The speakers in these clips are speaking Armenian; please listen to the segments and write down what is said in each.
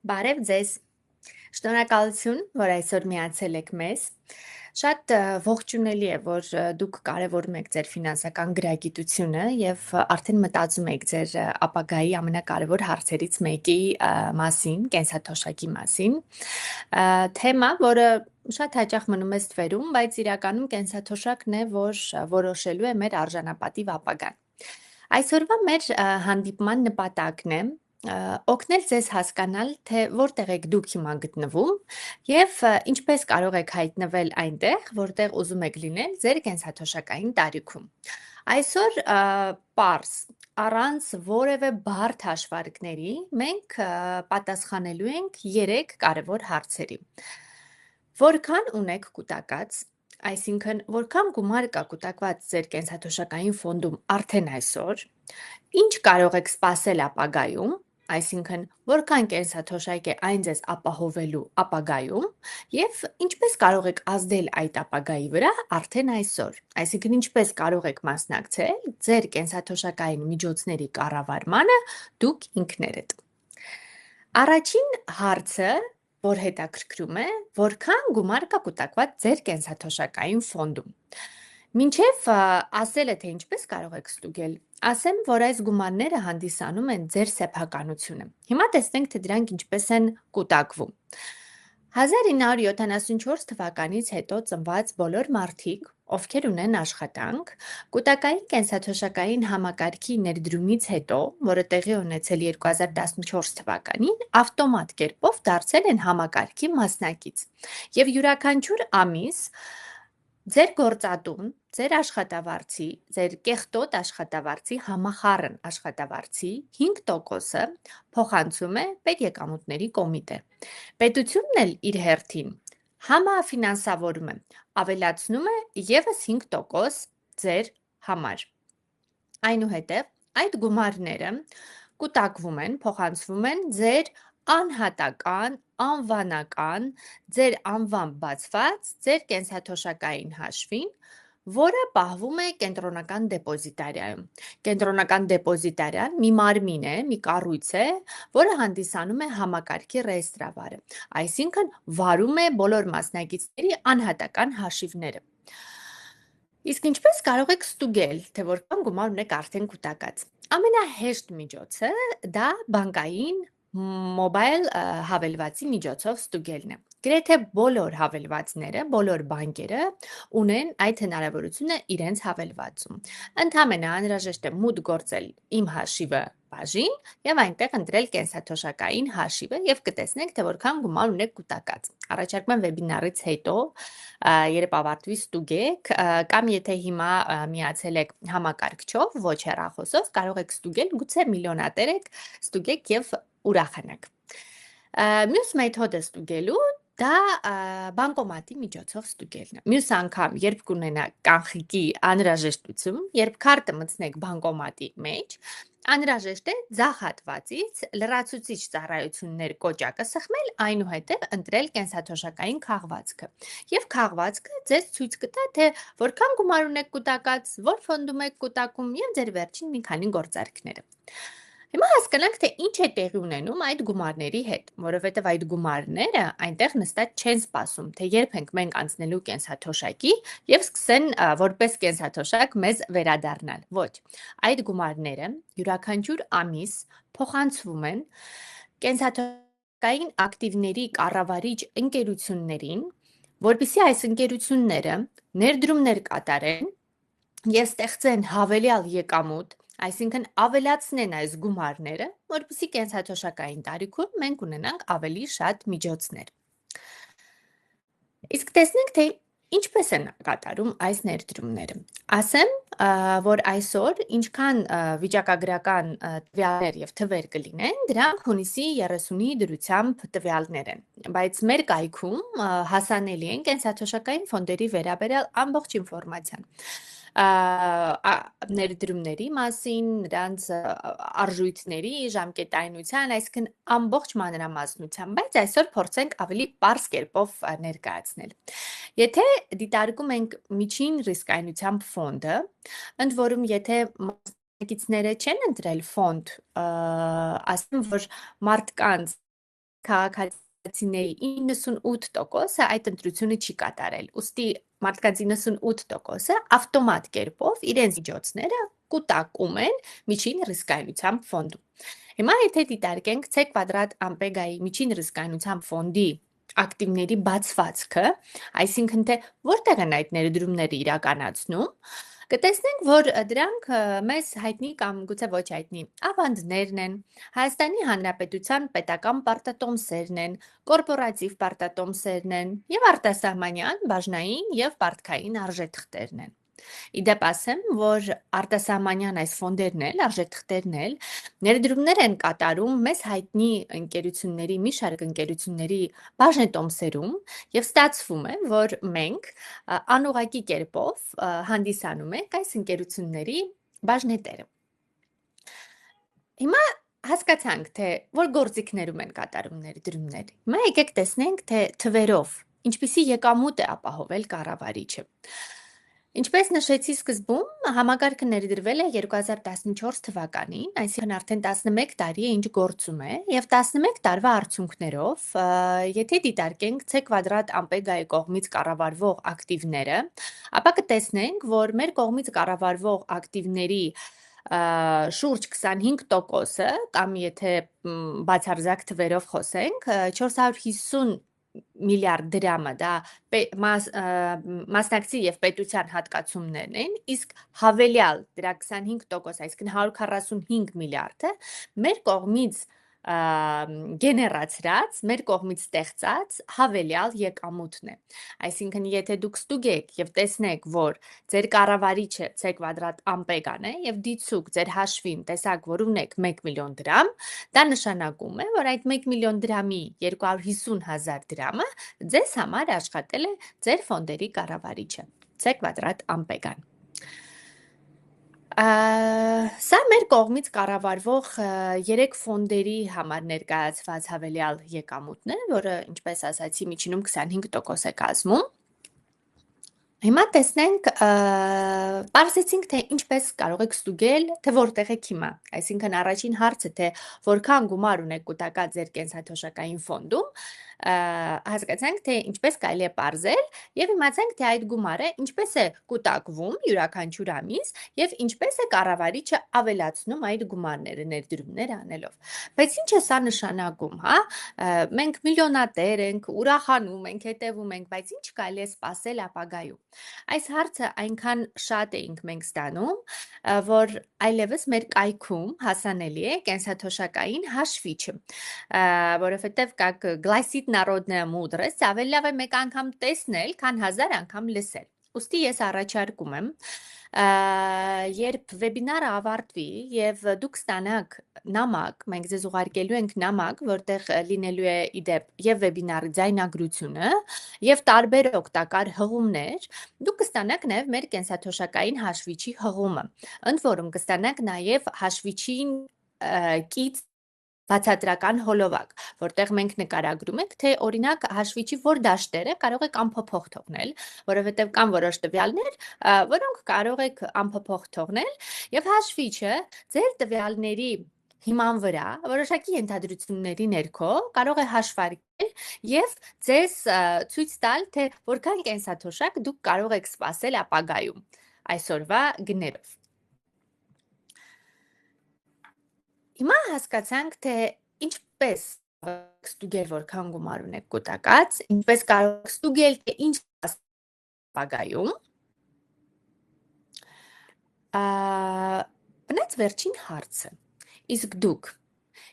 Բարև ձեզ։ Շնորհակալություն, որ այսօր միացել եք մեզ։ Շատ ողջունելի է, որ դուք կարևորում եք ձեր ֆինանսական գրագիտությունը եւ արդեն մտածում եք ձեր ապագայի ամենակարևոր հարցերից մեկի մասին, կենսաթոշակի մասին։ Թեմա, որը շատ հաճախ մնում է ստվերում, բայց իրականում կենսաթոշակն է, որ որոշելու է մեր արժանապատիվ ապագան։ Այսօրվա մեր հանդիպման նպատակն է օգնել ձեզ հասկանալ, թե որտեղ եք դուք հիմա գտնվում եւ ինչպես կարող եք հայտնվել այնտեղ, որտեղ ուզում եք լինել ձեր կենսաթոշակային տարիքում։ Այսօր պարզ առանց որևէ բարդ հաշվարկների մենք պատասխանելու ենք 3 կարևոր հարցերի։ Որքան ունեք կուտակած, այսինքն որքան գումար կա կուտակված ձեր կենսաթոշակային ֆոնդում արդեն այսօր, ինչ կարող եք սպասել ապագայում, այսինքն որքան կենսաթոշակ է այն ձեզ ապահովելու ապագայում եւ ինչպես կարող եք ազդել այդ ապագայի վրա արդեն այսօր, այսինքն ինչպես կարող եք մասնակցել ձեր կենսաթոշակային միջոցների կառավարմանը դուք ինքներդ։ Առաջին հարցը, որ հետաքրքրում է, որքան գումար կա կուտակված ձեր կենսաթոշակային ֆոնդում։ Մինչև ասելը, թե ինչպես կարող եք ստուգել, ասեմ, որ այս գումարները հանդիսանում են ձեր սեփականությունը։ Հիմա տեսնենք, թե դրանք ինչպես են կուտակվում։ 1974 թվականից հետո ծնված բոլոր մարդիկ, ովքեր ունեն աշխատանք, կուտակային կենսաթոշակային համակարգի ներդրումից հետո, որը տեղի ունեցել 2014 թվականին, ավտոմատ կերպով դարձել են համակարգի մասնակից։ Եվ յուրաքանչյուր ամիս ձեր գործատուն, ձեր աշխատավարձի, ձեր կեղտոտ աշխատավարձի, համախառն աշխատավարձի 5%-ը փոխանցում է պետեկամուտների կոմիտե։ Պետությունն էլ իր հերթին համաֆինանսավորում է, ավելացնում է ևս 5% ձեր համար։ Այնուհետև այդ գումարները կուտակվում են, փոխանցվում են ձեր անհատական, անվանական, ձեր անվամբ բացված, ձեր կենսաթոշակային հաշվին, որը պահվում է կենտրոնական դեպոզիտարիայում։ Կենտրոնական դեպոզիտարիան մի մարմին է, մի կառույց է, որը հանդիսանում է համակարգի ռեեստրավարը, այսինքն վարում է բոլոր մասնակիցների անհատական հաշիվները։ Իսկ ինչպես կարող եք ստուգել, թե որքան գումար ունեք արդեն կուտակած։ Ամենահեշտ միջոցը դա բանկային մոբայլ հավելվածի միջոցով ստուգելն է։ Գրեթե բոլոր հավելվածները, բոլոր բանկերը ունեն այդ հնարավորությունը իրենց հավելվածում։ Ընդհանրապես անհրաժեշտ է մուտք գործել իմ հաշիվը բաժին եւ այնտեղ ընտրել կենսաթոշակային հաշիվը եւ կտեսնեք, թե որքան գումար ունեք կուտակած։ Առաջարկում եմ վեբինարից հետո, երբ ավարտվի ստուգեք, կամ եթե հիմա միացել եք համակարգչով, ոչ հեռախոսով, կարող եք ստուգել, գուցե միլիոնատեր եք, ստուգեք եւ ուրախանաք։ Մյուս մեթոդը ստուգելու դա բանկոմատի միջոցով ստուգելն է։ Մյուս անգամ, երբ կունենաք կանխիկի անհրաժեշտություն, երբ քարտը մտցնեք բանկոմատի մեջ, անհրաժեշտ է ձախ հատվածից լրացուցիչ ծառայություններ կոճակը սխմել, այնուհետև ընտրել կենսաթոշակային քաղվածքը։ Եվ քաղվածքը ձեզ ցույց կտա, թե որքան գումար ունեք կուտակած, որ ֆոնդում եք կուտակում եւ ձեր վերջին մի քանի գործարքները։ Հիմա հասկանանք, թե ինչ է տեղի ունենում այդ գումարների հետ, որովհետև այդ գումարները այնտեղ նստած չեն սպասում, թե երբ ենք մենք անցնելու կենսաթոշակի եւ սկսեն որպես կենսաթոշակ մեզ վերադառնալ։ Ոչ, այդ գումարները յուրաքանչյուր ամիս փոխանցվում են կենսաթոշակային ակտիվների կառավարիչ ընկերություններին, որպեսզի այս ընկերությունները ներդրումներ կատարեն եւ ստեղծեն հավելյալ եկամուտ, այսինքն ավելացնեն այս գումարները, որպեսզի կենսաթոշակային տարիքում մենք ունենանք ավելի շատ միջոցներ։ Իսկ տեսնենք, թե ինչպես են կատարում այս ներդրումները։ Ասեմ, որ այսօր ինչքան վիճակագրական տվյալներ եւ թվեր կլինեն, դրանք հունիսի 30-ի դրությամբ տվյալներ են, բայց մեր կայքում հասանելի են կենսաթոշակային ֆոնդերի վերաբերյալ ամբողջ ինֆորմացիան։ Ներդրումների մասին, նրանց արժույթների, ժամկետայնության, այսինքն ամբողջ մանրամասնությամբ, բայց այսօր փորձենք ավելի պարզ կերպով ներկայացնել։ Եթե դիտարկում ենք միջին ռիսկայնությամբ ֆոնդը, ընդ որում եթե մասնակիցները չեն ընտրել ֆոնդ, ասեմ, որ մարդկանց քաղաքացիների 98%-ը այդ ընտրությունը չի կատարել։ Ուստի մարդկանց 98%-ը ավտոմատ կերպով իրենց միջոցները կուտակում են միջին ռիսկայնության ֆոնդում։ Հիմա եթե դիտարկենք C կվադրատ ամպեգայի միջին ռիսկայնության ֆոնդի ակտիվների բացվածքը, այսինքն թե որտեղ են այդ ներդրումները իրականացնում, կտեսնենք, որ դրանք մեզ հայտնի կամ գուցե ոչ հայտնի ավանդներն են, Հայաստանի Հանրապետության պետական պարտատոմսերն են, կորպորատիվ պարտատոմսերն են եւ արտասահմանյան, բաժնային եւ պարտքային արժեթղթերն են։ Իդեպ ասեմ, որ արտասահմանյան այս ֆոնդերն էլ, արժեթղթերն էլ ներդրումներ են կատարում մեզ հայտնի ընկերությունների, մի շարք ընկերությունների բաժնետոմսերում եւ ստացվում է, որ մենք անուղղակի կերպով հանդիսանում ենք այս ընկերությունների բաժնետերը։ Հիմա հասկացանք, թե որ գործիքներում են կատարում ներդրումներ։ Հիմա եկեք տեսնենք, թե թվերով ինչպիսի եկամուտ է ապահովել կառավարիչը։ Ինչպես նշեցի սկզբում, համակարգը ներդրվել է 2014 թվականին, այսինքն արդեն 11 տարի է ինչ գործում է, եւ 11 տարվա արդյունքներով, եթե դիտարկենք C կվադրատ ամպեգայի կողմից կառավարվող ակտիվները, ապա կտեսնենք, որ մեր կողմից կառավարվող ակտիվների շուրջ 25%-ը, կամ եթե բացարձակ թվերով խոսենք, 450 միլիարդ դրամը դա մասնակցի եւ պետության հատկացումներն են, իսկ հավելյալ դրա 25%, այսինքն 145 միլիարդը մեր կողմից գեներացրած, մեր կողմից ստեղծած հավելյալ եկամուտն է։ Այսինքն եթե դուք ստուգեք եւ տեսնեք, որ ձեր կառավարիչը C կվադրատ ամպեգան է եւ դիցուկ ձեր հաշվին տեսակ, որ ունեք 1 միլիոն դրամ, դա նշանակում է, որ այդ 1 միլիոն դրամի 250,000 դրամը ձեզ համար աշխատել է ձեր ֆոնդերի կառավարիչը C կվադրատ ամպեգան։ Սա մեր կողմից կառավարվող 3 ֆոնդերի համար ներկայացված հավելյալ եկամուտն է, որը, ինչպես ասացի, միջինում 25% է կազմում։ Հիմա տեսնենք, պարզեցինք, թե ինչպես կարող եք ստուգել, թե որտեղ եք հիմա։ Այսինքն առաջին հարցը, թե որքան գումար ունեք կուտակած ձեր կենսաթոշակային ֆոնդում, հասկացանք, թե ինչպես կարելի է պարզել եւ իմացանք, թե այդ գումարը ինչպես է կուտակվում յուրաքանչյուր ամիս եւ ինչպես է կառավարիչը ավելացնում այդ գումարները ներդրումներ անելով։ Բայց ինչ է սա նշանակում, հա? Մենք միլիոնատեր ենք, ուրախանում ենք, հետևում ենք, բայց ինչ կարելի է սպասել ապագայում։ Այս հարցը այնքան շատ էինք մենք ստանում, որ այլևս մեր կայքում հասանելի է կենսաթոշակային հաշվիչը, որովհետև как гласит народная мудрость, ավելի լավ է մեկ անգամ տեսնել, քան 1000 անգամ լսել։ Ուստի ես առաջարկում եմ, երբ վեբինարը ավարտվի եւ դուք ստանաք նամակ, մենք ձեզ ուղարկելու ենք նամակ, որտեղ լինելու է իդեպ եւ վեբինարի ձայնագրությունը եւ տարբեր օգտակար հղումներ, դուք կստանաք նաեւ մեր կենսաթոշակային հաշվիչի հղումը։ Ընդ որում կստանաք նաեւ հաշվիչին կից բացատրական հոլովակ, որտեղ մենք նկարագրում ենք, թե օրինակ հաշվիչի որ դաշտերը կարող եք անփոփոխ թողնել, որովհետև կան որոշ տվյալներ, որոնք կարող եք անփոփոխ թողնել, եւ հաշվիչը ձեր տվյալների հիման վրա որոշակի ենթադրությունների ներքո կարող է հաշվարկել եւ ձեզ ցույց տալ, թե որքան կենսաթոշակ դուք կարող եք սպասել ապագայում այսօրվա գներով։ Հիմա հասկացանք, թե ինչպես ստուգել որքան գումար ունեք կուտակած, ինչպես կարող ստուգել, թե ինչ ապագայում։ Բնած վերջին հարցը։ Իսկ դուք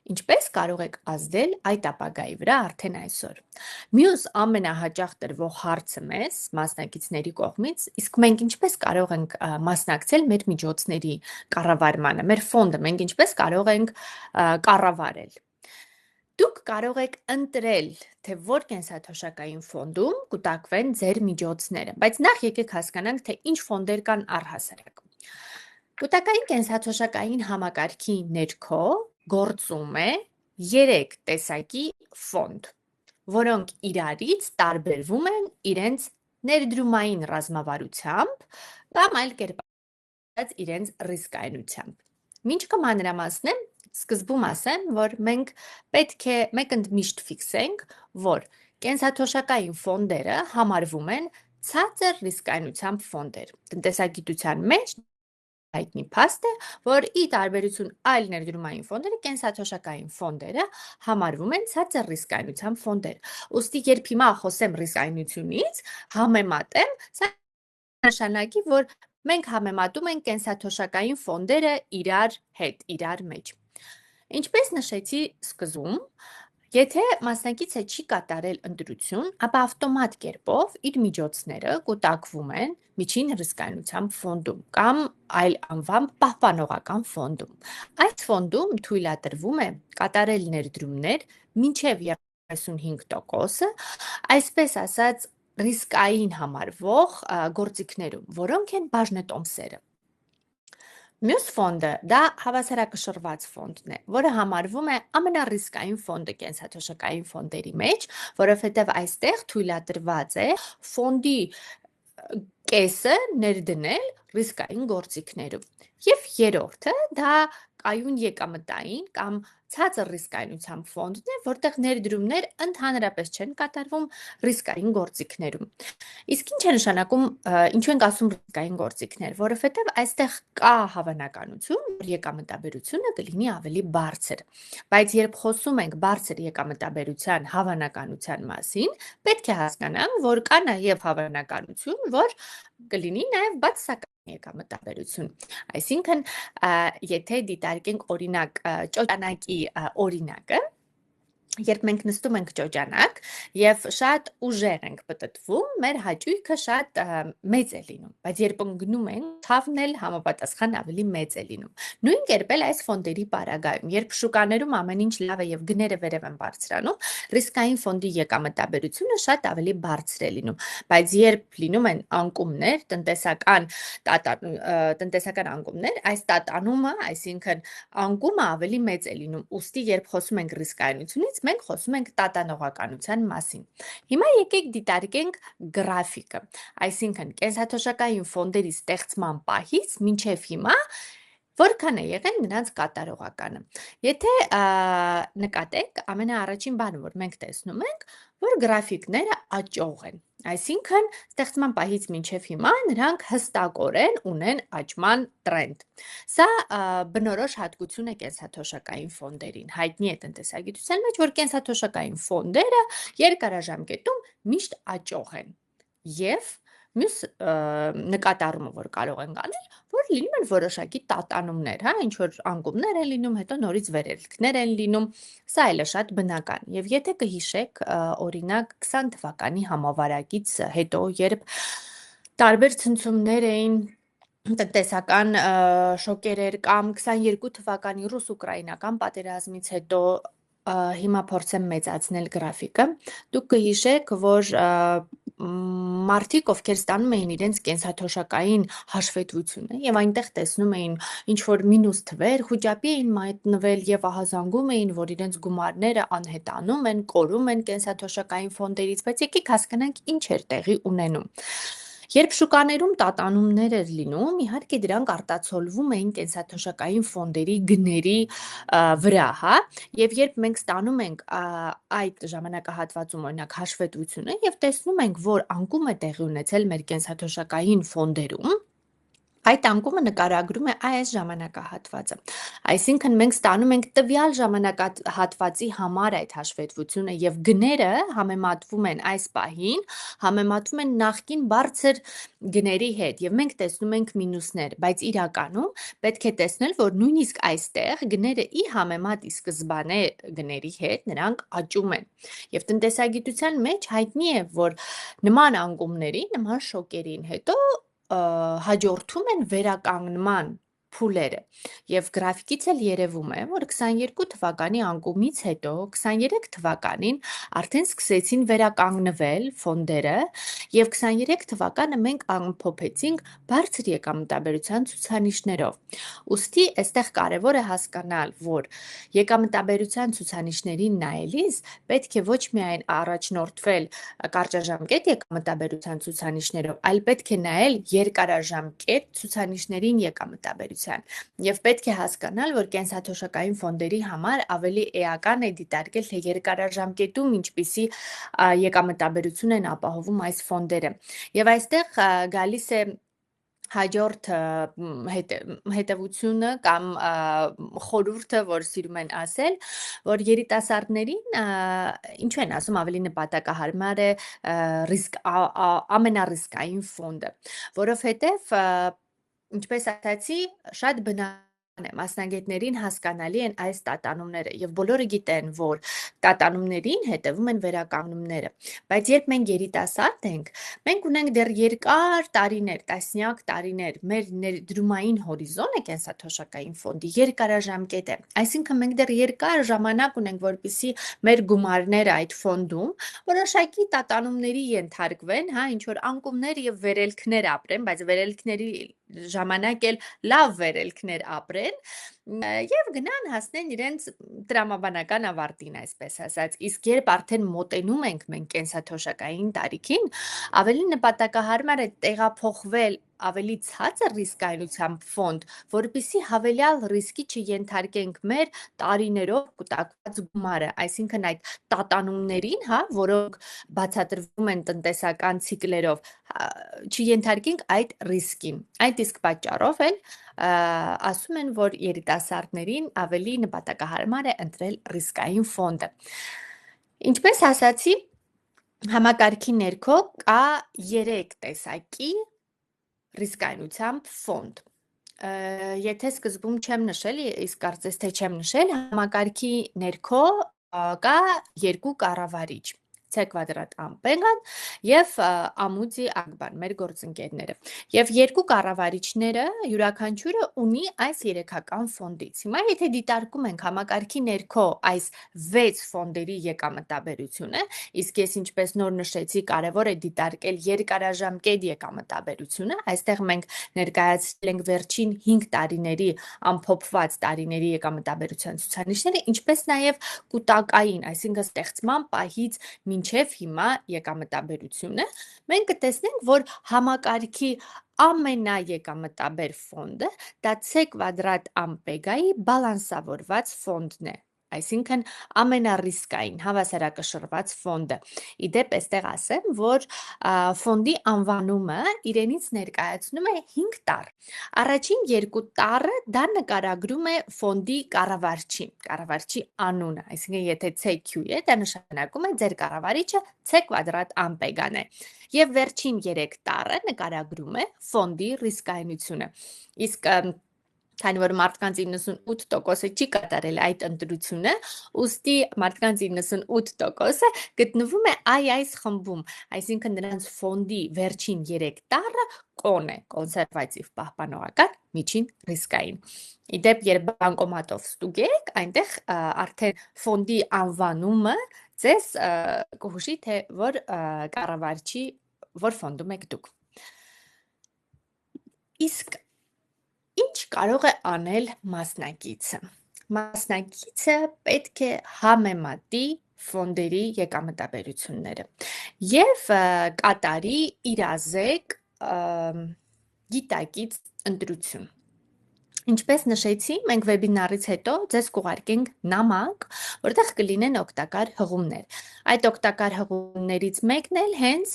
ինչպես կարող եք ազդել այդ ապագայի վրա արդեն այսօր։ Մյուս ամենահաճախ տրվող հարցը մեզ մասնակիցների կողմից, իսկ մենք ինչպես կարող ենք մասնակցել մեր միջոցների կառավարմանը, մեր ֆոնդը մենք ինչպես կարող ենք կառավարել։ Դուք կարող եք ընտրել, թե որ կենսաթոշակային ֆոնդում կուտակվեն ձեր միջոցները, բայց նախ եկեք հասկանանք, թե ինչ ֆոնդեր կան առհասարակ։ Կուտակային կենսաթոշակային համակարգի ներքո գործում է 3 տեսակի ֆոնդ, որոնք իրարից տարբերվում են իրենց ներդրումային ռազմավարությամբ կամ այլ կերպ ասած իրենց ռիսկայնությամբ։ Մինչ կմանրամասնեմ Սկզբում ասեմ, որ մենք պետք է մեկ ընդմիշտ ֆիքսենք, որ կենսաթոշակային ֆոնդերը համարվում են ցածր ռիսկայնությամբ ֆոնդեր։ Տնտեսագիտության մեջ հայտնի փաստ է, որ ի տարբերություն այլ ներդրումային ֆոնդերի, կենսաթոշակային ֆոնդերը համարվում են ցածր ռիսկայնությամբ ֆոնդեր։ Ուստի երբ հիմա խոսեմ ռիսկայնությունից, համեմատեմ, սա նշանակի, որ մենք համեմատում ենք կենսաթոշակային ֆոնդերը իրար հետ, իրար մեջ։ Ինչպես նշեցի սկզբում, եթե մասնակիցը չի կատարել ընտրություն, ապա ավտոմատ կերպով իր միջոցները կուտակվում են միջին ռիսկայնությամբ ֆոնդում կամ այլ անվամբ պահպանողական ֆոնդում։ Այս ֆոնդում թույլատրվում է կատարել ներդրումներ մինչև 35%, այսպես ասած ռիսկային համարվող գործիքներում, որոնք են բաժնետոմսերը։ Մյուս ֆոնդը դա հավասարակշռված ֆոնդն է, որը համարվում է ամենառիսկային ֆոնդը կենսաթոշակային ֆոնդերի մեջ, որովհետև այստեղ թույլատրված է ֆոնդի կեսը ներդնել ռիսկային գործիքներում։ Եվ երրորդը դա կայուն եկամտային կամ ցածր ռիսկայնությամբ ֆոնդն է, որտեղ ներդրումներ ընդհանրապես չեն կատարվում ռիսկային գործիքներում։ Իսկ ինչ է նշանակում, ինչու ենք ասում ռիսկային գործիքներ, որովհետև այստեղ կա հավանականություն, որ եկամտաբերությունը կլինի ավելի բարձր։ Բայց երբ խոսում ենք բարձր եկամտաբերության հավանականության մասին, պետք է հասկանանք, որ կա նաև հավանականություն, որ կլինի նաև բացասական եկամտաբերություն։ Այսինքն, եթե դիտարկենք օրինակ ճոճանակի օրինակը, երբ մենք նստում ենք ճոճանակ եւ շատ ուժեղ ենք պտտվում, մեր հաճույքը շատ մեծ է լինում, բայց երբ ընկնում ենք, թավն էլ համապատասխան ավելի մեծ է լինում։ Նույն կերպ էլ այս ֆոնդերի պարագայում, երբ շուկաներում ամեն ինչ լավ է եւ գները վերև են բարձրանում, ռիսկային ֆոնդի եկամտաբերությունը շատ ավելի բարձր է լինում, բայց երբ լինում են անկումներ, տնտեսական անկումներ, այս տատանումը, այսինքն անկումը ավելի մեծ է լինում։ Ուստի երբ խոսում ենք ռիսկայնությունից, մենք խոսում ենք տատանողականության մասին։ Հիմա եկեք դիտարկենք գրաֆիկը, այսինքն կենսաթոշակային ֆոնդերի ստեղծման պահից մինչև հիմա որքան է եղել նրանց կատարողականը։ Եթե նկատեք, ամենաառաջին բանը, որ մենք տեսնում ենք, որ գրաֆիկները աճող են, այսինքն ստեղծման պահից մինչև հիմա նրանք հստակորեն ունեն աճման տրենդ։ Սա բնորոշ հատկություն է կենսաթոշակային ֆոնդերին։ Հայտնի է տնտեսագիտության մեջ, որ կենսաթոշակային ֆոնդերը երկարաժամկետում միշտ աճող են։ Եվ մյուս նկատառումը, որ կարող ենք անել, որ լինում են որոշակի տատանումներ, ինչ որ անկումներ են լինում, հետո նորից վերելքներ են լինում, սա էլ է շատ բնական։ Եվ եթե կհիշեք, օրինակ 20 թվականի համավարակից հետո, երբ տարբեր ցնցումներ էին, տնտեսական շոկեր էր կամ 22 թվականի ռուս-ուկրաինական պատերազմից հետո հիմա փորձեմ մեծացնել գրաֆիկը, դուք կհիշեք, որ մարդիկ, ովքեր ստանում էին իրենց կենսաթոշակային հաշվետվությունը եւ այնտեղ տեսնում էին ինչ որ մինուս թվեր, խոճապի էին մատնվել եւ ահազանգում էին, որ իրենց գումարները անհետանում են, կորում են կենսաթոշակային ֆոնդերից, բայց եկեք հասկանանք ինչ էր տեղի ունենում։ Երբ շուկաներում տատանումներ էր լինում, իհարկե դրանք արտացոլվում էին կենսաթոշակային ֆոնդերի գների վրա, հա, եւ երբ մենք ստանում ենք այդ ժամանակահատվածում օրինակ հաշվետվությունը եւ տեսնում ենք, որ անկում է տեղի ունեցել մեր կենսաթոշակային ֆոնդերում, այդ անկումը նկարագրում է այս ժամանակահատվածը։ Այսինքն մենք ստանում ենք տվյալ ժամանակահատվածի համար այդ հաշվետվությունը եւ գները համեմատվում են այս պահին, համեմատվում են նախկին բարձր գների հետ եւ մենք տեսնում ենք մինուսներ, բայց իրականում պետք է տեսնել, որ նույնիսկ այստեղ գները ի համեմատ ի սկզբանե գների հետ նրանք աճում են։ Եվ տնտեսագիտության մեջ հայտնի է, որ նման անկումների, նման շոկերին հետո հաջորդում են վերականգնման փուլերը եւ գրաֆիկից էլ երևում է, որ 22 թվականի անկումից հետո 23 թվականին արդեն սկսեցին վերականգնվել ֆոնդերը եւ 23 թվականը մենք ամփոփեցինք բարձր եկամտաբերության ցուցանիշներով։ Ոստի այստեղ կարեւոր է հասկանալ, որ եկամտաբերության ցուցանիշներին նայելիս պետք է ոչ միայն առաջնորդվել կարճաժամկետ եկամտաբերության ցուցանիշներով, այլ պետք է նայել երկարաժամկետ ցուցանիշներին եկամտաբերության տնտեսության եւ պետք է հասկանալ, որ կենսաթոշակային ֆոնդերի համար ավելի էական է դիտարկել թե երկարաժամկետում ինչպիսի եկամտաբերություն են ապահովում այս ֆոնդերը եւ այստեղ գալիս է հաջորդ հետևությունը կամ խորհուրդը, որ սիրում են ասել, որ երիտասարդներին ինչու են ասում ավելի նպատակահարմար է ամենառիսկային ֆոնդը, որովհետև ինչպես ասացի, շատ բնական է մասնագետներին հասկանալի են այս տատանումները եւ բոլորը գիտեն, որ տատանումներին հետևում են վերականգնումները, բայց երբ մենք երիտասարդ ենք, մենք ունենք դեռ երկար տարիներ, տասնյակ տարիներ, մեր ներդրումային հորիզոնը կենսաթոշակային ֆոնդի երկարաժամկետ է, այսինքն մենք դեռ երկար ժամանակ ունենք, որպեսզի մեր գումարները այդ ֆոնդում որոշակի տատանումների ենթարկվեն, հա, ինչ որ անկումներ եւ վերելքներ ապրեն, բայց վերելքների ժամանակ էլ լավ վերելքներ ապրեն եւ գնան հասնեն իրենց տրամաբանական ավարտին, այսպես ասած, իսկ երբ արդեն մոտենում ենք մենք կենսաթոշակային տարիքին, ավելի նպատակահարմար է տեղափոխվել ավելի ցածր ռիսկայնությամբ ֆոնդ, որպեսզի հավելյալ ռիսկի չենթարկենք մեր տարիներով կուտակված գումարը, այսինքն այդ տատանումներին, հա, որոնք բացատրվում են տնտեսական ցիկլերով, չենթարկենք այդ ռիսկին։ Այդ իսկ պատճառով էլ ասում են, որ երիտասարդներին ավելի նպատակահարմար է ընտրել ռիսկային ֆոնդը։ Ինչպես ասացի, համակարգի ներքո կա 3 տեսակի ռիսկայնությամբ ֆոնդ։ Եթե սկզբում չեմ նշել, իսկ կարծես թե չեմ նշել, համակարգի ներքո կա 2 կառավարիչ՝ C կվադրատ ամպեգան եւ ամուձի ակբան, մեր գործընկերները։ Եվ 2 կառավարիչները յուրաքանչյուրը ունի այս 3-ական ֆոնդից։ Հիմա եթե դիտարկում ենք համակարգի ներքո այս 6 ֆոնդերի եկամտաբերությունը, իսկ ես ինչպես նոր նշեցի, կարևոր է դիտարկել երկարաժամկետ եկամտաբերությունը, այստեղ մենք ներկայացրել ենք վերջին 5 տարիների ամփոփված տարիների եկամտաբերության ցուցանիշները, ինչպես նաև կուտակային, այսինքն ստեղծման պահից մինչև հիմա եկամտաբերությունը, մենք կտեսնենք, որ համակարգի ամենաեկամտաբեր ֆոնդը դա C կվադրատ ամպեգայի բալանսավորված ֆոնդն է, այսինքն ամենառիսկային հավասարակշռված ֆոնդը։ Իդեպ այստեղ ասեմ, որ ֆոնդի անվանումը իրենից ներկայացնում է 5 տառ։ Առաջին 2 տառը դա նկարագրում է ֆոնդի կառավարչի անունը, այսինքն եթե CQ է, դա նշանակում է ձեր կառավարիչը C կվադրատ ամպեգան է։ Եվ վերջին 3 տառը նկարագրում է ֆոնդի ռիսկայնությունը։ Իսկ քանի որ մարդկանց 98%-ը չի կատարել այդ ընտրությունը, ուստի մարդկանց 98%-ը գտնվում է այս խմբում, այսինքն նրանց ֆոնդի վերջին 3 տառը կոն է, կոնսերվատիվ պահպանողական միջին ռիսկային։ Իդեպ երբ բանկոմատով ստուգեք, այնտեղ արդեն ֆոնդի անվանումը ձեզ կհուշի, թե որ կառավարչի որ ֆոնդում եք դուք։ Իսկ ինչ կարող է անել մասնակիցը։ Մասնակիցը պետք է համեմատի ֆոնդերի եկամտաբերությունները եւ կատարի իրազեկ գիտակից ընտրություն։ Ինչպես նշեցի, մենք վեբինարից հետո ձեզ կուղարկենք նամակ, որտեղ կլինեն օգտակար հղումներ։ Այդ օգտակար հղումներից մեկն էլ հենց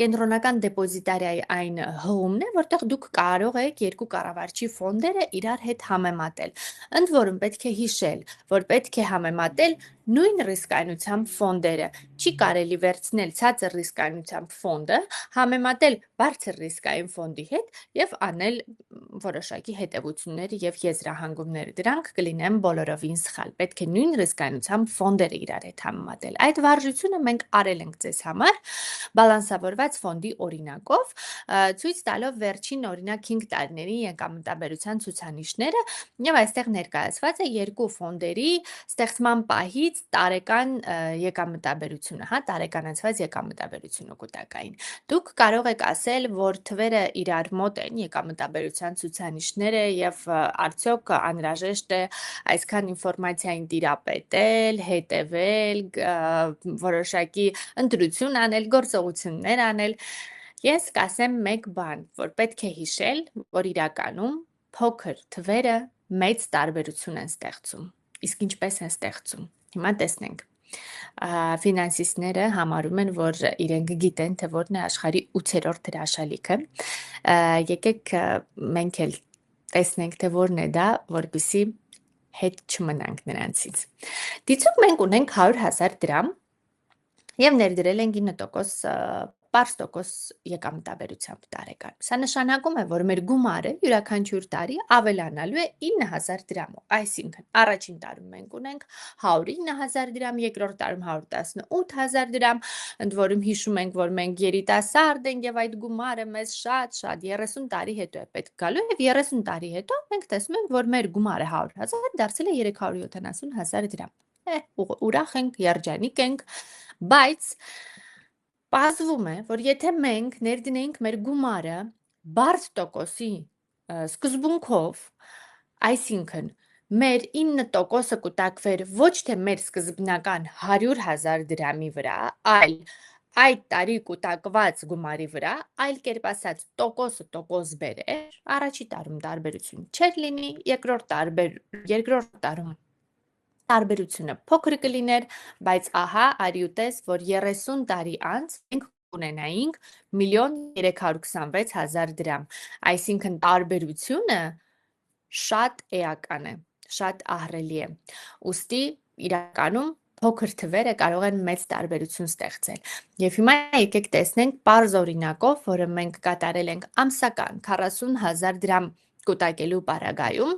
կենտրոնական դեպոզիտարիայի այն հղումն է, որտեղ դուք կարող եք 2 կառավարչի ֆոնդերը իրար հետ համեմատել։ Ընդ որում պետք է հիշել, որ պետք է համեմատել նույն ռիսկայնությամբ ֆոնդերը։ Չի կարելի վերցնել ցածր ռիսկայնությամբ ֆոնդը, համեմատել բարձր ռիսկային ֆոնդի հետ եւ անել որոշակի հետևություններ եւ եզրահանգումներ։ Դրանք կլինեն բոլորովին սխալ։ Պետք է նույն ռիսկայնությամբ ֆոնդերը իրար հետ համեմատել։ Այդ վարժությունը մենք արել ենք ձեզ համար բալանսավորված ֆոնդի օրինակով, ցույց տալով վերջին օրինակ 5 տարիների եկամտաբերության ցուցանիշները եւ այստեղ ներկայացված է 2 ֆոնդերի ստեղծման պահից տարեկան եկամտաբերությունը, հա, տարեկանացված եկամտաբերությունը կուտակային։ Դուք կարող եք ասել, որ թվերը իրար մոտ են եկամտաբերության ցուցանիշները եւ արդյոք անհրաժեշտ է այսքան ինֆորմացիային տիրապետել, հետևել, որոշակի ընտրություն անել, գործողություններ անել։ Ես կասեմ մեկ բան, որ պետք է հիշել, որ իրականում փոքր թվերը մեծ տարբերություն են ստեղծում։ Իսկ ինչպես են ստեղծում։ Հիմա տեսնենք։ Ֆինանսիստները համարում են, որ իրենք գիտեն, թե որն է աշխարհի 8-րդ հրաշալիքը։ Եկեք մենք էլ տեսնենք, թե որն է դա, որպեսզի հետ չմնանք նրանցից։ Դիցուք մենք ունենք 100,000 դրամ եւ ներդրել ենք 9% պարզ տոկոս եկամտաբերությամբ տարեկան։ Սա նշանակում է, որ մեր գումարը յուրաքանչյուր տարի ավելանալու է 9,000 դրամով։ Այսինքն, առաջին տարում մենք ունենք 109,000 դրամ, երկրորդ տարում 118,000 դրամ, ընդ որում հիշում ենք, որ մենք երիտասարդ ենք եւ այդ գումարը մեզ շատ 30 տարի հետո է պետք գալու եւ 30 տարի հետո մենք տեսնում ենք, որ մեր գումարը 100,000 դարձել է 370,000 դրամ։ Ուրախ ենք, երջանիկ ենք, բայց պարզվում է, որ եթե մենք ներդնեինք մեր գումարը բարդ տոկոսի սկզբունքով, այսինքն մեր 9%-ը կուտակվեր ոչ թե մեր սկզբնական 100,000 դրամի վրա, այլ այդ տարի կուտակված գումարի վրա, այլ կերպ ասած տոկոս բերեր, առաջի տարում տարբերություն չէր լինի, երկրորդ տարում տարբերությունը փոքր կլիներ, բայց ահա արի ու տես, որ 30 տարի անց մենք ունենայինք 1,326,000 դրամ, այսինքն տարբերությունը շատ էական է, շատ ահռելի է, ուստի իրականում փոքր թվերը կարող են մեծ տարբերություն ստեղծել, և հիմա եկեք տեսնենք պարզ օրինակով, որը մենք կատարել ենք ամսական 40,000 դրամ կուտակելու պարագայում,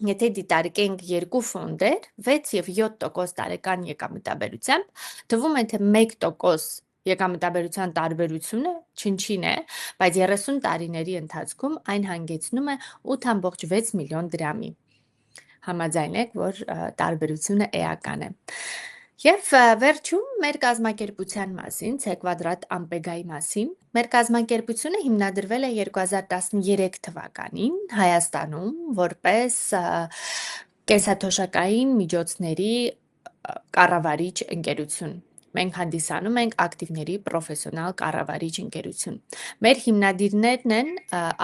եթե դիտարկենք երկու ֆոնդեր, 6 և 7% տարեկան եկամտաբերությամբ, թվում է, թե 1% եկամտաբերության տարբերությունը չնչին է, բայց 30 տարիների ընթացքում այն հանգեցնում է 8,6 միլիոն դրամի։ Համաձայն եք, որ տարբերությունը էական է։ Եվ վերջում մեր կազմակերպության մասին, C Quadrat Ampega-ի մասին, մեր կազմակերպությունը հիմնադրվել է 2013 թվականին Հայաստանում, որպես կենսաթոշակային միջոցների կառավարիչ ընկերություն։ Մենք հանդիսանում ենք ակտիվների պրոֆեսիոնալ կառավարիչ ընկերություն։ Մեր հիմնադիրներն են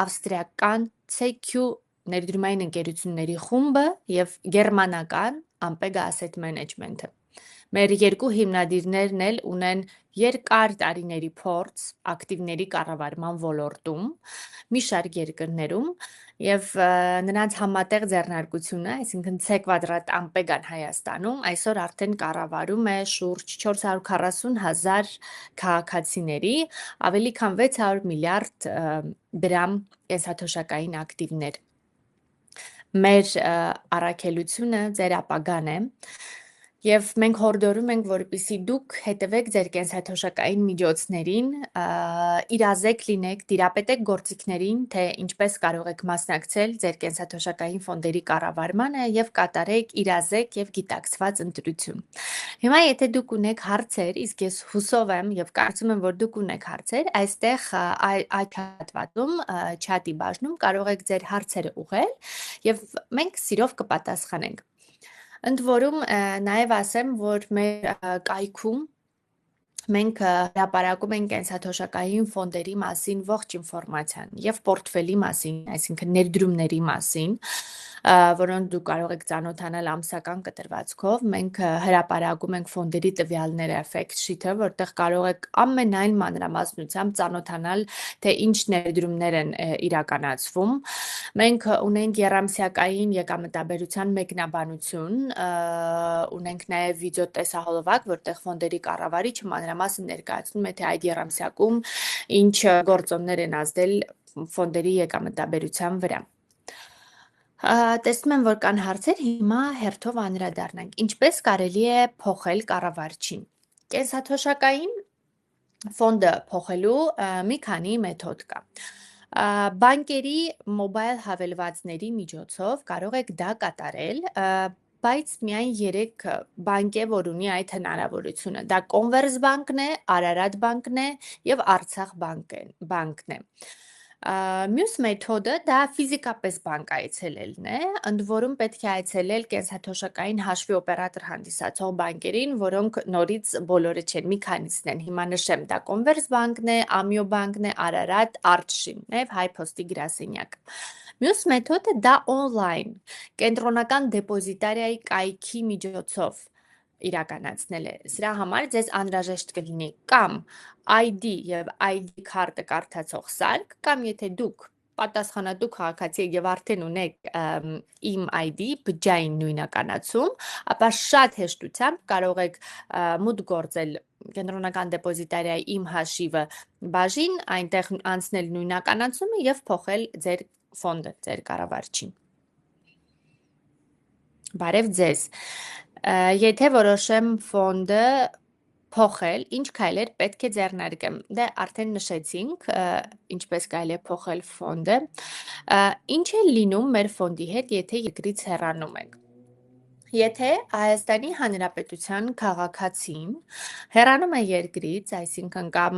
ավստրիական CQ ներդրումային ընկերությունների խումբը և գերմանական Ampega Asset Management-ը։ Մեր երկու հիմնադիրներն էլ ունեն երկար տարիների փորձ ակտիվների կառավարման ոլորտում, մի շարք երկրներում, և նրանց համատեղ ձեռնարկությունը, այսինքն C Quadrat Ampega-ն Հայաստանում, այսօր արդեն կառավարում է շուրջ 440,000 քաղաքացիների ավելի քան 600 միլիարդ դրամ կենսաթոշակային ակտիվներ։ Մեր առաքելությունը ձեր ապագան է, և մենք հորդորում ենք, որպեսզի դուք հետևեք ձեր կենսաթոշակային միջոցներին, իրազեկ լինեք, տիրապետեք գործիքներին, թե ինչպես կարող եք մասնակցել ձեր կենսաթոշակային ֆոնդերի կառավարմանը և կատարեք իրազեկ և գիտակցված ընտրություն։ Հիմա եթե դուք ունեք հարցեր, իսկ ես հուսով եմ և կարծում եմ, որ դուք ունեք հարցեր, այստեղ այդ հատվածում չաթի բաժնում կարող եք ձեր հարցերը ուղղել և մենք սիրով կպատասխանենք։ Ընդ որում նաև ասեմ, որ մեր կայքում մենք հրապարակում ենք կենսաթոշակային ֆոնդերի մասին ողջ ինֆորմացիան և պորտֆելի մասին, այսինքն ներդրումների մասին, որոնց դուք կարող եք ծանոթանալ ամսական կտրվածքով, մենք հրապարակում ենք ֆոնդերի տվյալները fact sheet-ը, որտեղ կարող եք ամենայն մանրամասնությամբ ծանոթանալ, թե ինչ ներդրումներ են իրականացվում։ Մենք ունենք եռամսյակային եկամտաբերության մեկնաբանություն, ունենք նաև վիդեո տեսահոլովակ, որտեղ ֆոնդերի կառավարիչը մանրամասն ներկայացնում է, թե այդ եռամսյակում ինչ գործոններ են ազդել ֆոնդերի եկամտաբերության վրա։ Տեսնում եմ, որ կան հարցեր, հիմա հերթով անդրադառնանք։ Ինչպես կարելի է փոխել կառավարչին։ Կենսաթոշակային ֆոնդը փոխելու մի քանի մեթոդ կա։ Բանկերի մոբայլ հավելվածների միջոցով կարող եք դա կատարել, բայց միայն 3 բանկ է, որ ունի այդ հնարավորությունը։ Դա Կոնվերսբանկն է, Արարատ բանկն է և Արցախ բանկն է։ Մյուս մեթոդը դա ֆիզիկապես բանկ այցելելն է, ընդ որում պետք է այցելել կենսաթոշակային հաշվի օպերատոր հանդիսացող բանկերին, որոնք նորից բոլորը չեն, մի քանիսն են, հիմա նշեմ, դա Կոնվերսբանկն է, Ամիո բանկն է, Արարատ, Արտշինն է, Հայ Փոստի գրասենյակը։ Մյուս մեթոդը դա on-line, կենտրոնական դեպոզիտարիայի կայքի միջոցով իրականացնել է։ Սրա համար ձեզ անհրաժեշտ կլինի կամ ID եւ ID քարտը կարդացող սարք, կամ եթե դուք պատասխանատու քաղաքացի եք եւ արդեն ունեք իմ ID բջջային նույնականացում, ապա շատ հեշտությամբ կարող եք մուտք գործել կենտրոնական դեպոզիտարիայի իմ հաշիվը բաժին, այնտեղ անցնել նույնականացումը եւ փոխել ձեր ֆոնդը, ձեր կառավարչին։ Բարև ձեզ։ Եթե որոշեմ ֆոնդը փոխել, ինչ քայլեր պետք է ձեռնարկեմ։ Դե արդեն նշեցինք, ինչպես կարելի է փոխել ֆոնդը։ Ինչ է լինում մեր ֆոնդի հետ, եթե երկրից հեռանում ենք։ Եթե Հայաստանի Հանրապետության քաղաքացին հեռանում է երկրից, այսինքն կամ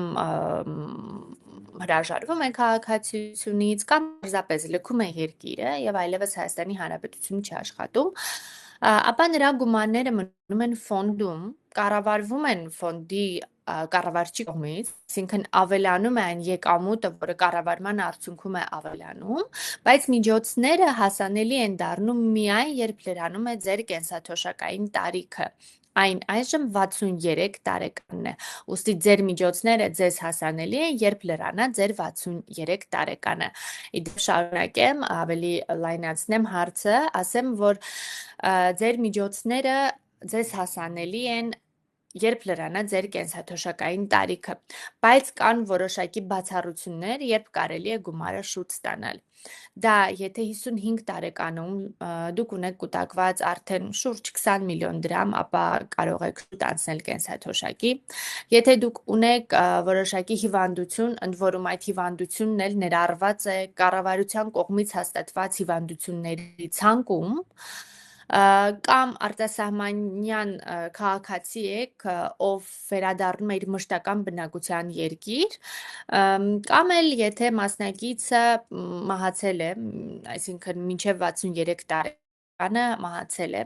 հրաժարվում է քաղաքացիությունից, կամ պարզապես լքում է երկիրը եւ այլևս Հայաստանի Հանրապետություն չի աշխատում, ապա նրա գումարները մնում են ֆոնդում, կառավարվում են ֆոնդի կառավարչի կողմից, այսինքն ավելանում է այն եկամուտը, որը կառավարման արդյունքում է ավելանում, բայց միջոցները հասանելի են դառնում միայն, երբ լրանում է ձեր կենսաթոշակային տարիքը։ Այն այժմ 63 տարեկանն է։ Ուստի ձեր միջոցները ձեզ հասանելի են, երբ լրանա ձեր 63 տարեկանը։ Իդեպ շարունակեմ, ավելի լայնացնեմ հարցը, ասեմ, որ ձեր միջոցները ձեզ հասանելի են, երբ լրանա ձեր կենսաթոշակային տարիքը, բայց կան որոշակի բացառություններ, երբ կարելի է գումարը շուտ ստանալ։ Դա եթե 55 տարեկանում դուք ունեք կուտակված արդեն շուրջ 20 միլիոն դրամ, ապա կարող եք շուտ անցնել կենսաթոշակի։ Եթե դուք ունեք որոշակի հիվանդություն, ընդ որում այդ հիվանդությունն էլ ներառված է կառավարության կողմից հաստատված հիվանդությունների ցանկում, կամ արտասահմանյան քաղաքացի եք, ով վերադառնում է իր մշտական բնակության երկիր, կամ էլ եթե մասնակիցը մահացել է, այսինքն մինչև 63 տարեկանը մահացել է,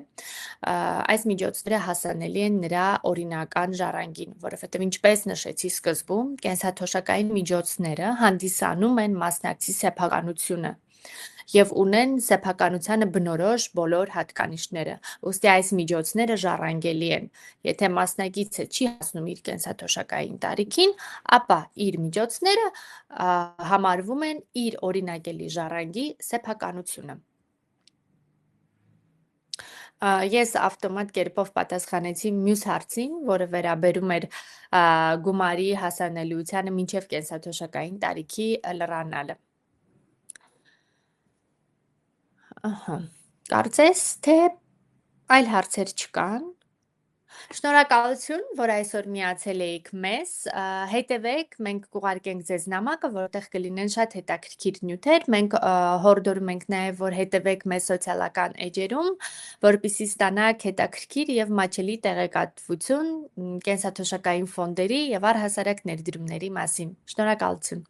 այս միջոցները հասանելի են նրա օրինական ժառանգին, որովհետև ինչպես նշեցի սկզբում, կենսաթոշակային միջոցները հանդիսանում են մասնակցի սեփականությունը եւ ունեն սեփականությանը բնորոշ բոլոր հատկանիշները։ Ուստի այս միջոցները ժառանգելի են։ Եթե մասնակիցը չի հասնում իր կենսաթոշակային տարիքին, ապա իր միջոցները համարվում են իր օրինակելի ժառանգի սեփականությունը։ Ես ավտոմատ կերպով պատասխանեցի մյուս հարցին, որը վերաբերում էր գումարի հասանելիությանը մինչև կենսաթոշակային տարիքի լրանալը։ Կարծես, թե այլ հարցեր չկան։ Շնորհակալություն, որ այսօր միացել էիք մեզ, հետևեք, մենք կուղարկենք ձեզ նամակը, որտեղ կլինեն շատ հետաքրքիր նյութեր, մենք հորդորում ենք նաև, որ հետևեք մեզ սոցիալական էջերում, որպեսզի ստանաք հետաքրքիր եւ մատչելի տեղեկատվություն կենսաթոշակային ֆոնդերի եւ առհասարակ ներդրումների մասին։ Շնորհակալություն։